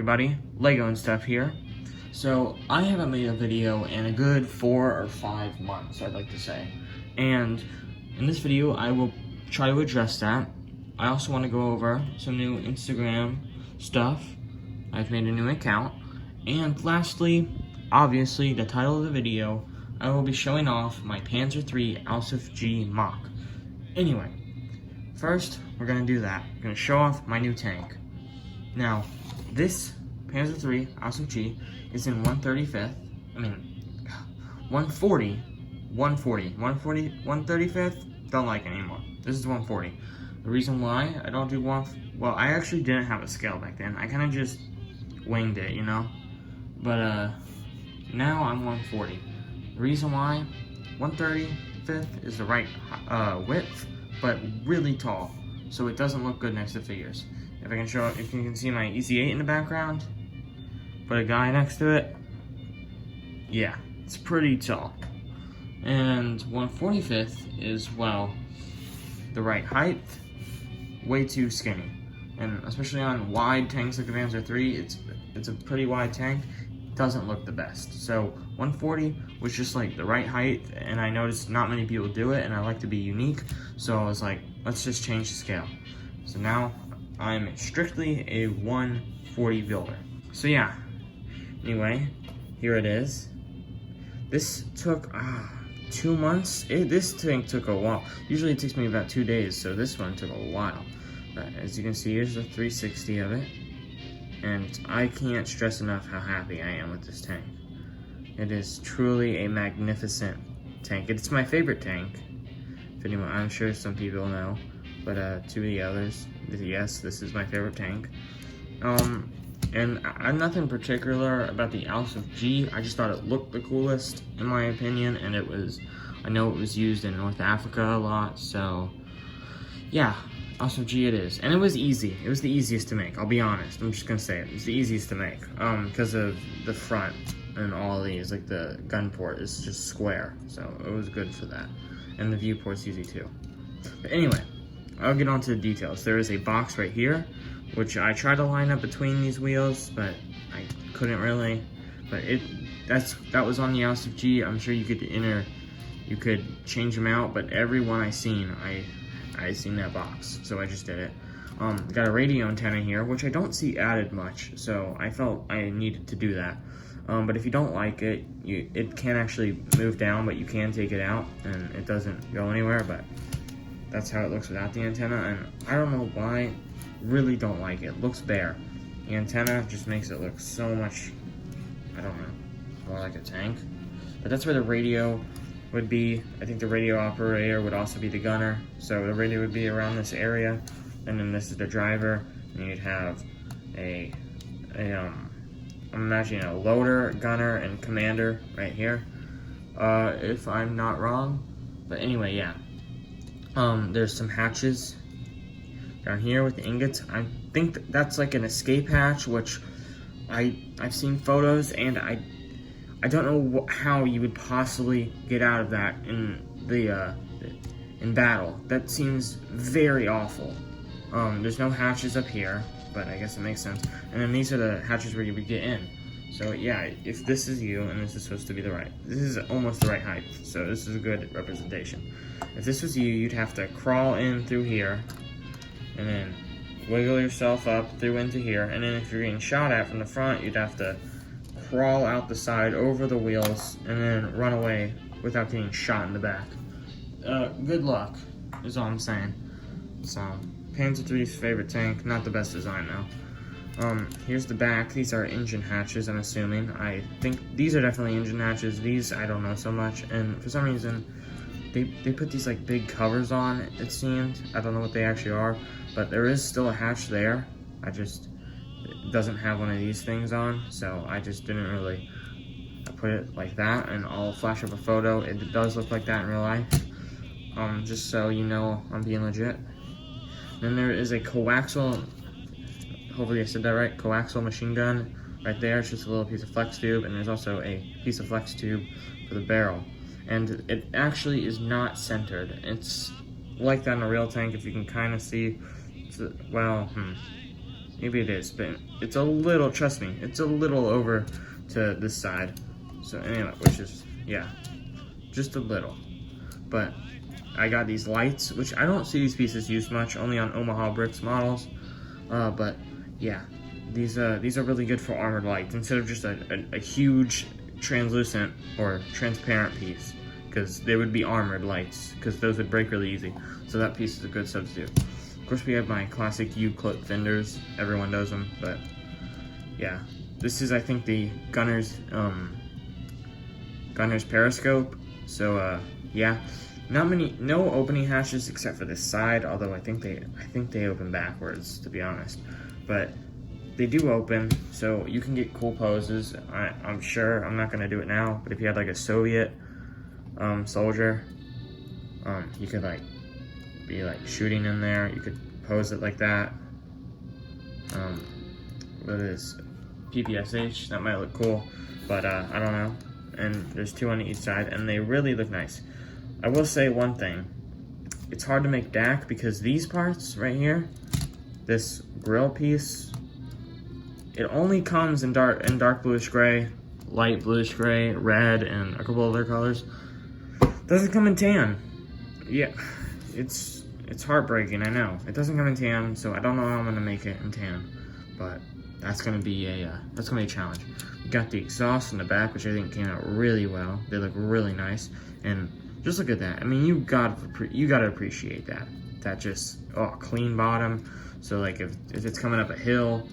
everybody, Lego and stuff here. So I haven't made a video in a good 4 or 5 months, I'd like to say. And in this video, I will try to address that. I also want to go over some new Instagram stuff. I've made a new account. And lastly, obviously, the title of the video, I will be showing off my Panzer III Ausf G MOC. Anyway, first, we're going to do that. We're going to show off my new tank. Now, this Panzer III Ausf G is in 135th, 135th, don't like it anymore. This is 140. The reason why I don't do well, I actually didn't have a scale back then. I kind of just winged it, you know? But, now I'm 140. The reason why, 135th is the right width, but really tall, so it doesn't look good next to figures. If I can show, if you can see my EZ8 in the background, put a guy next to it, yeah, it's pretty tall. And 145th is, well, the right height, way too skinny. And especially on wide tanks like the Panzer III, it's a pretty wide tank, doesn't look the best. So 140 was just like the right height, and I noticed not many people do it, and I like to be unique, so I was like, let's just change the scale. So now I'm strictly a 140 builder. So yeah, anyway, here it is. This took 2 months. This tank took a while. Usually it takes me about 2 days, so this one took a while. But as you can see, here's the 360 of it. And I can't stress enough how happy I am with this tank. It is truly a magnificent tank. It's my favorite tank. If anyone, I'm sure some people know. But to the others, yes, this is my favorite tank. And nothing particular about the Ausf G. I just thought it looked the coolest, in my opinion, and it was, I know it was used in North Africa a lot, so yeah, Ausf G it is. And it was easy. It was the easiest to make, I'll be honest. I'm just gonna say it. It's the easiest to make, because of the front and all these, like the gun port is just square, so it was good for that. And the viewport's easy too. But anyway, I'll get on to the details. There is a box right here, which I tried to line up between these wheels, but I couldn't really. But that was on the Ausf G. I'm sure you could change them out, but every one I seen seen that box, so I just did it. Got a radio antenna here, which I don't see added much, so I felt I needed to do that. But if you don't like it, it can actually move down, but you can take it out, and it doesn't go anywhere, but that's how it looks without the antenna, and I don't know why, really don't like it. It looks bare. The antenna just makes it look so much, I don't know, more like a tank. But that's where the radio would be. I think the radio operator would also be the gunner, so the radio would be around this area, and then this is the driver, and you'd have I'm imagining a loader, gunner, and commander right here, if I'm not wrong. But anyway, yeah. There's some hatches down here with the ingots. I think that's like an escape hatch, which I've seen photos, and I don't know how you would possibly get out of that in battle. That seems very awful. There's no hatches up here, but I guess it makes sense. And then these are the hatches where you would get in. So yeah, if this is you, and this is supposed to be this is almost the right height, so this is a good representation. If this was you, you'd have to crawl in through here, and then wiggle yourself up through into here, and then if you're getting shot at from the front, you'd have to crawl out the side over the wheels, and then run away without getting shot in the back. Good luck, is all I'm saying. So, Panzer III's favorite tank, not the best design though. Here's the back. These are engine hatches, I'm assuming. I think these are definitely engine hatches. These, I don't know so much. And for some reason, they put these like big covers on, it seemed. I don't know what they actually are, but there is still a hatch there. It doesn't have one of these things on, so I just didn't really put it like that. And I'll flash up a photo. It does look like that in real life. Just so you know I'm being legit. Then there is a coaxial, hopefully I said that right, coaxial machine gun right there. It's just a little piece of flex tube, and there's also a piece of flex tube for the barrel. And it actually is not centered. It's like that in a real tank, if you can kind of see. Maybe it is, but it's a little, trust me, it's a little over to this side. So anyway, which is, yeah, just a little. But I got these lights, which I don't see these pieces used much, only on Omaha Bricks models. But yeah, these are really good for armored lights instead of just a huge translucent or transparent piece, because they would be armored lights, because those would break really easy. So that piece is a good substitute. Of course, we have my classic U-clip fenders. Everyone does them, but yeah, this is, I think, the gunner's periscope. So yeah, no opening hatches except for this side. Although I think they open backwards, to be honest, but they do open, so you can get cool poses. I'm sure, I'm not gonna do it now, but if you had like a Soviet soldier, you could like be like shooting in there. You could pose it like that. What is PPSH? That might look cool, but I don't know. And there's two on each side, and they really look nice. I will say one thing: it's hard to make DAC because these parts right here, this grill piece, it only comes in dark bluish gray, light bluish gray, red, and a couple other colors. Doesn't come in tan. Yeah, it's heartbreaking, I know. It doesn't come in tan, so I don't know how I'm gonna make it in tan, but that's gonna be a challenge. We got the exhaust in the back, which I think came out really well. They look really nice, and just look at that. I mean, you gotta appreciate that. That just, oh, clean bottom. So like if it's coming up a hill,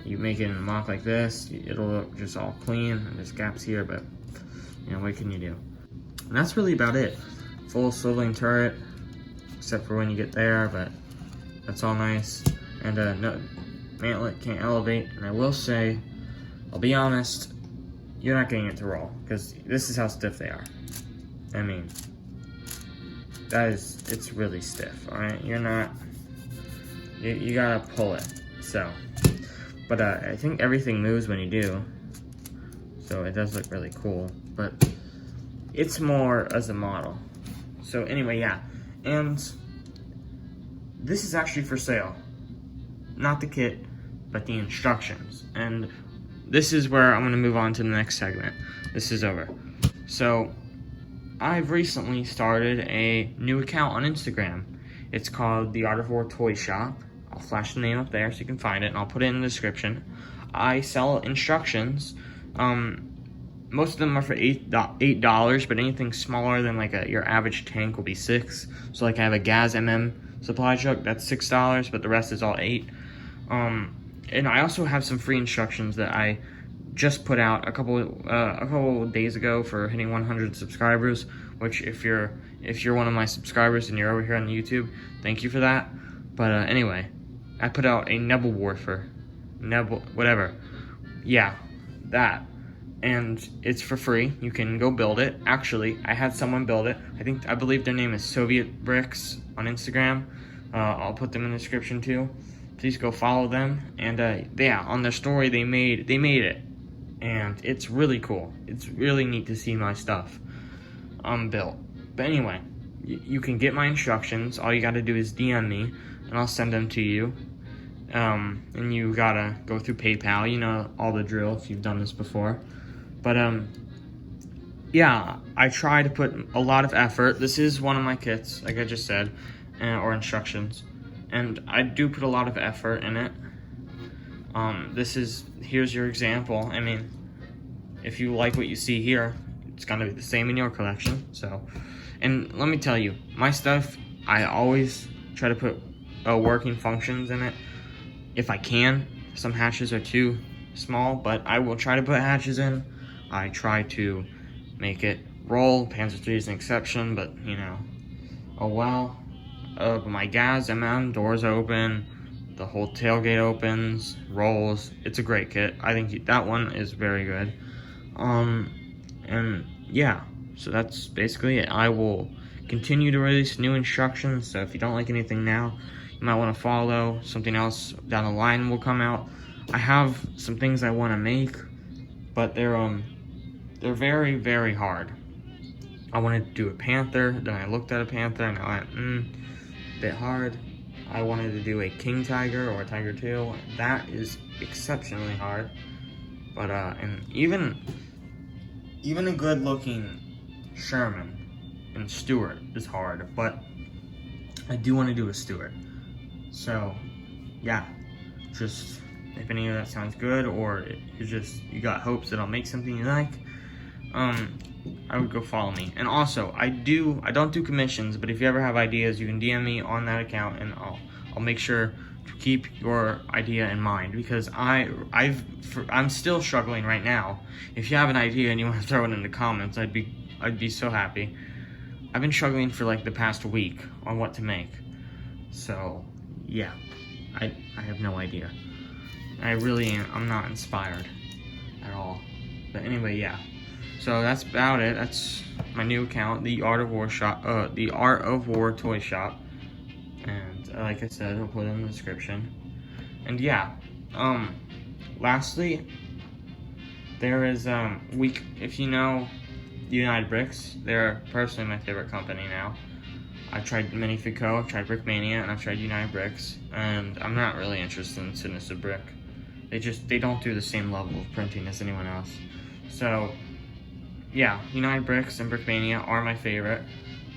you make it in a MOC like this, it'll look just all clean, and there's gaps here, but you know, what can you do? And that's really about it. Full swiveling turret, except for when you get there, but that's all nice. And no, mantlet can't elevate, and I will say, I'll be honest, you're not getting it to roll, because this is how stiff they are. I mean, it's really stiff, alright? You're not, you gotta pull it, so. But I think everything moves when you do, so it does look really cool, but it's more as a model. So anyway, yeah, and this is actually for sale. Not the kit, but the instructions. And this is where I'm gonna move on to the next segment. This is over. So I've recently started a new account on Instagram. It's called the Art of War Toy Shop. I'll flash the name up there so you can find it, and I'll put it in the description. I sell instructions. Most of them are for $8, but anything smaller than like your average tank will be $6. So like I have a Gaz MM supply truck, that's $6, but the rest is all $8. And I also have some free instructions that I just put out a couple days ago for hitting 100 subscribers. Which if you're one of my subscribers and you're over here on YouTube, thank you for that. But anyway, I put out a Nebel Warfare, whatever. Yeah, that. And it's for free. You can go build it. Actually, I had someone build it. I believe their name is Soviet Bricks on Instagram. I'll put them in the description too. Please go follow them. And yeah, on their story they made it, and it's really cool. It's really neat to see my stuff built. But anyway, you can get my instructions. All you got to do is DM me, and I'll send them to you. And you gotta go through PayPal. You know all the drill if you've done this before. But yeah, I try to put a lot of effort. This is one of my kits, like I just said, or instructions, and I do put a lot of effort in it. Here's your example. I mean, if you like what you see here, it's gonna be the same in your collection. So, and let me tell you, my stuff, I always try to put working functions in it if I can. Some hatches are too small, but I will try to put hatches in. I try to make it roll. Panzer III is an exception, but you know, oh well. My Gaz MM, doors open, the whole tailgate opens, rolls. It's a great kit. I think that one is very good. And yeah, so that's basically it. I will continue to release new instructions, so if you don't like anything now, you might want to follow. Something else down the line will come out. I have some things I want to make, but they're very, very hard. I wanted to do a Panther, then I looked at a Panther and I went, bit hard. I wanted to do a King Tiger or a Tiger II. That is exceptionally hard. But and even a good looking Sherman and Stuart is hard, but I do want to do a Stuart. So yeah, just if any of that sounds good, or you got hopes that I'll make something you like, I would go follow me. And also, I don't do commissions, but if you ever have ideas, you can DM me on that account, and I'll make sure to keep your idea in mind, because I'm still struggling right now. If you have an idea and you want to throw it in the comments, I'd be so happy. I've been struggling for like the past week on what to make. So yeah, I have no idea. I'm not inspired at all. But anyway, yeah. So that's about it. That's my new account, the Art of War shop, the Art of War toy shop. And like I said, I'll put it in the description. And yeah, lastly, there is if you know United Bricks, they're personally my favorite company now. I've tried Minifig Co., I've tried Brickmania, and I've tried United Bricks, and I'm not really interested in Sinister Brick. They don't do the same level of printing as anyone else. So yeah, United Bricks and Brickmania are my favorite.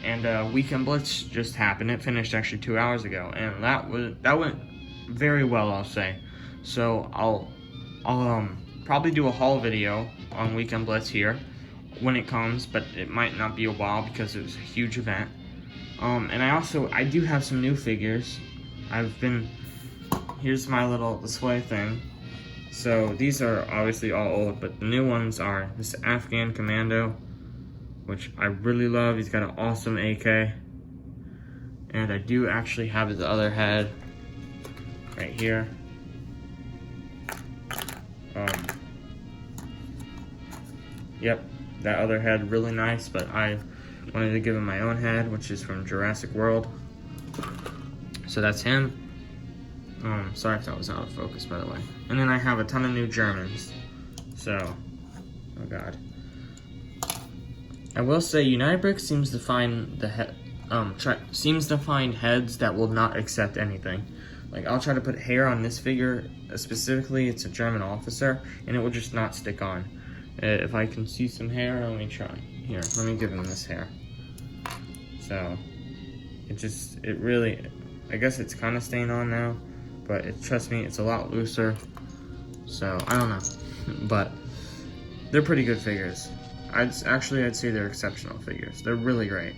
And Weekend Blitz just happened. It finished actually 2 hours ago, and that went very well, I'll say. So I'll probably do a haul video on Weekend Blitz here when it comes, but it might not be a while because it was a huge event. And I do have some new figures. Here's my little display thing. So these are obviously all old, but the new ones are this Afghan Commando, which I really love. He's got an awesome AK. And I do actually have the other head right here. Yep, that other head really nice, but I wanted to give him my own head, which is from Jurassic World. So that's him. Sorry if that was out of focus, by the way. And then I have a ton of new Germans. So, oh god. I will say United Bricks seems to find heads that will not accept anything. Like, I'll try to put hair on this figure, specifically it's a German officer, and it will just not stick on. If I can see some hair, let me try. Here, let me give him this hair. So, it really, I guess it's kind of staying on now, but trust me, it's a lot looser. So, I don't know, but they're pretty good figures. I'd say they're exceptional figures. They're really great.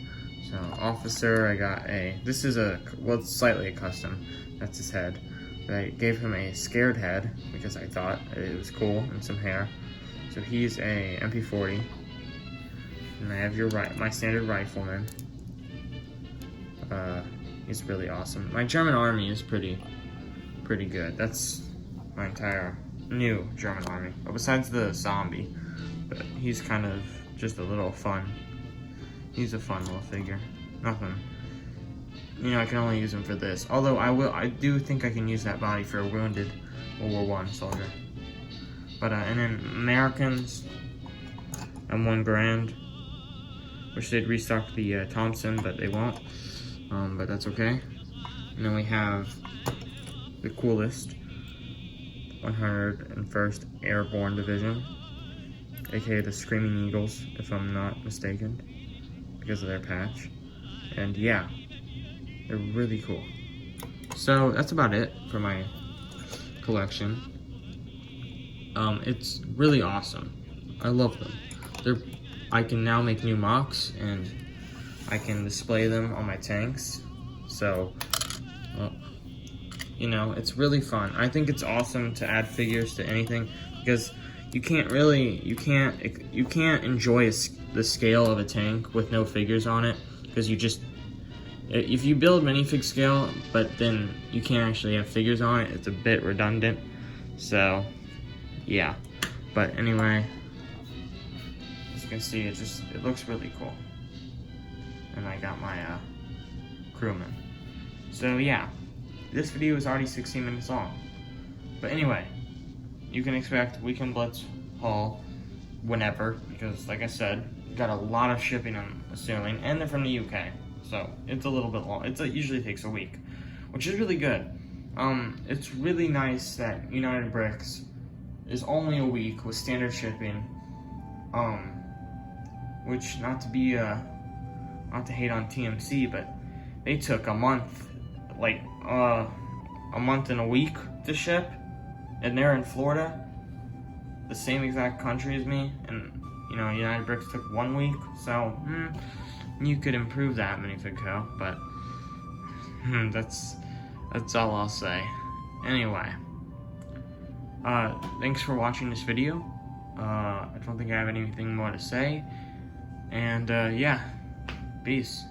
So, officer, I got this is it's slightly a custom. That's his head. But I gave him a scared head because I thought it was cool and some hair. So he's a MP40. And I have my standard rifleman. He's really awesome. My German army is pretty good. That's my entire new German army. But besides the zombie, but he's kind of just a little fun. He's a fun little figure. Nothing. You know, I can only use him for this. Although I do think I can use that body for a wounded World War I soldier. But and then Americans, M1 Grand. Wish they'd restock the Thompson, but they won't. But that's okay. And then we have the coolest 101st Airborne Division, aka the Screaming Eagles, if I'm not mistaken, because of their patch. And yeah, they're really cool. So that's about it for my collection. It's really awesome. I love them. I can now make new MOCs, and I can display them on my tanks. So, you know, it's really fun. I think it's awesome to add figures to anything, because you can't enjoy the scale of a tank with no figures on it, because if you build minifig scale, but then you can't actually have figures on it, it's a bit redundant. So, yeah. But anyway, as you can see, it looks really cool. And I got my crewman. So yeah, this video is already 16 minutes long. But anyway, you can expect Weekend Blitz haul whenever, because like I said, got a lot of shipping, I'm assuming, and they're from the UK. So it's a little bit long. It usually takes a week. which is really good. It's really nice that United Bricks is only a week with standard shipping. Which not to hate on TMC, but they took a month, like a month and a week to ship, and they're in Florida, the same exact country as me, and United Bricks took 1 week. So you could improve that, Magnifico, but that's all I'll say. Anyway, thanks for watching this video. I don't think I have anything more to say, and yeah, peace.